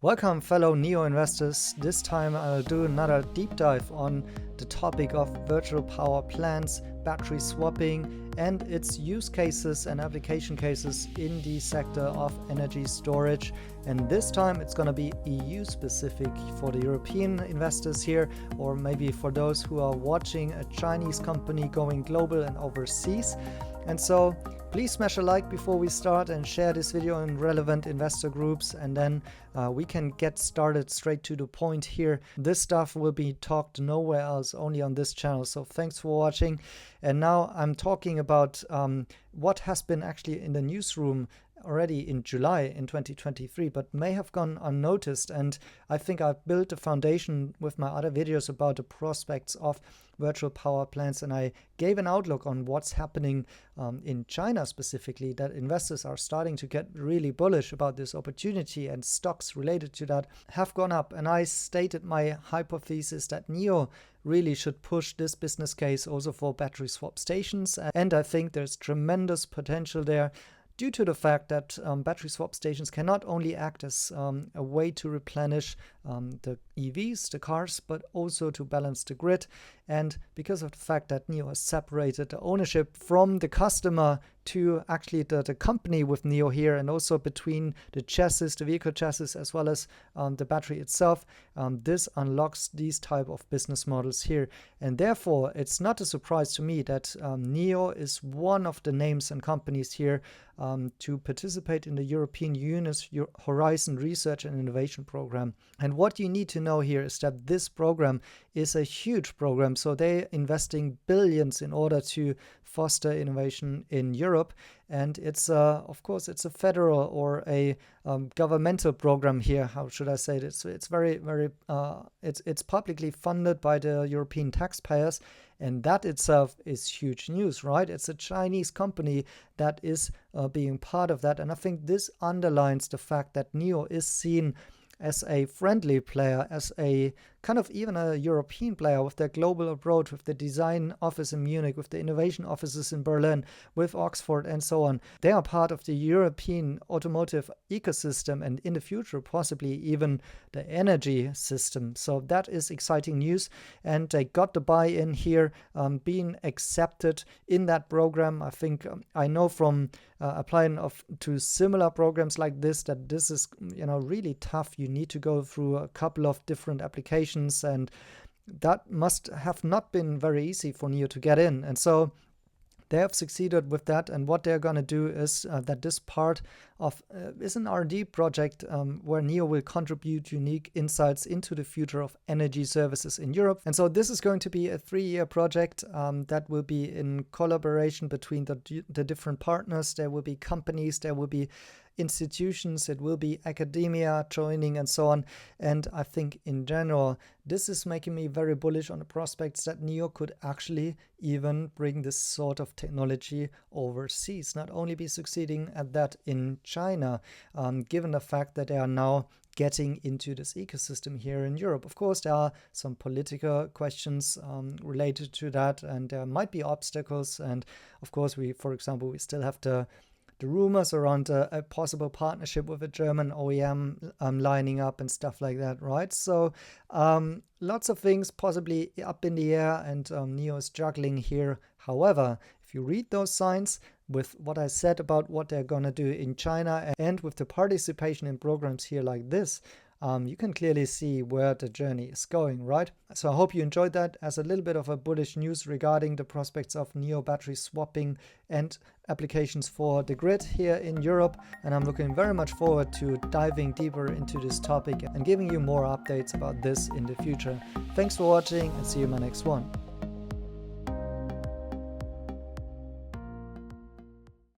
Welcome fellow NIO investors. This time I'll do another deep dive on the topic of virtual power plants, battery swapping and its use cases and application cases in the sector of energy storage. And this time it's going to be EU specific for the European investors here, or maybe for those who are watching a Chinese company going global and overseas. And so please smash a like before we start and share this video in relevant investor groups, and then we can get started straight to the point here. This stuff will be talked nowhere else, only on this channel. So thanks for watching. And now I'm talking about what has been actually in the newsroom already in July in 2023, but may have gone unnoticed. And I think I've built a foundation with my other videos about the prospects of virtual power plants, and I gave an outlook on what's happening in China specifically, that investors are starting to get really bullish about this opportunity, and stocks related to that have gone up. And I stated my hypothesis that NIO really should push this business case also for battery swap stations, and I think there's tremendous potential there, due to the fact that battery swap stations can not only act as a way to replenish the EVs, the cars, but also to balance the grid. And because of the fact that NIO has separated the ownership from the customer to actually the company with NIO here, and also between the chassis, the vehicle chassis, as well as the battery itself, this unlocks these type of business models here. And therefore, it's not a surprise to me that NIO is one of the names and companies here to participate in the European Union's Horizon Research and Innovation Program. And what you need to know here is that this program is a huge program. So they're investing billions in order to foster innovation in Europe. And it's, of course, it's a federal or a governmental program here. How should I say this? It's very, very, it's publicly funded by the European taxpayers. And that itself is huge news, right? It's a Chinese company that is being part of that. And I think this underlines the fact that NIO is seen as a friendly player, as a kind of even a European player with their global approach, with the design office in Munich, with the innovation offices in Berlin, with Oxford and so on. They are part of the European automotive ecosystem, and in the future possibly even the energy system. So that is exciting news, and they got the buy-in here, being accepted in that program. I think I know from applying to similar programs like this that this is really tough. You need to go through a couple of different applications, and that must have not been very easy for NIO to get in. And so they have succeeded with that, and what they're going to do is that this part of is an R&D project where NIO will contribute unique insights into the future of energy services in Europe. And so this is going to be a 3-year project that will be in collaboration between the different partners. There will be companies, there will be institutions, it will be academia joining and so on. And I think in general, this is making me very bullish on the prospects that NIO could actually even bring this sort of technology overseas, not only be succeeding at that in China, given the fact that they are now getting into this ecosystem here in Europe. Of course, there are some political questions related to that, and there might be obstacles. And of course, for example, we still have the rumors around a possible partnership with a German OEM lining up and stuff like that, right? So lots of things possibly up in the air, and NIO is juggling here. However, if you read those signs with what I said about what they're going to do in China, and with the participation in programs here like this, you can clearly see where the journey is going, right? So I hope you enjoyed that as a little bit of a bullish news regarding the prospects of NIO battery swapping and applications for the grid here in Europe. And I'm looking very much forward to diving deeper into this topic and giving you more updates about this in the future. Thanks for watching, and see you in my next one.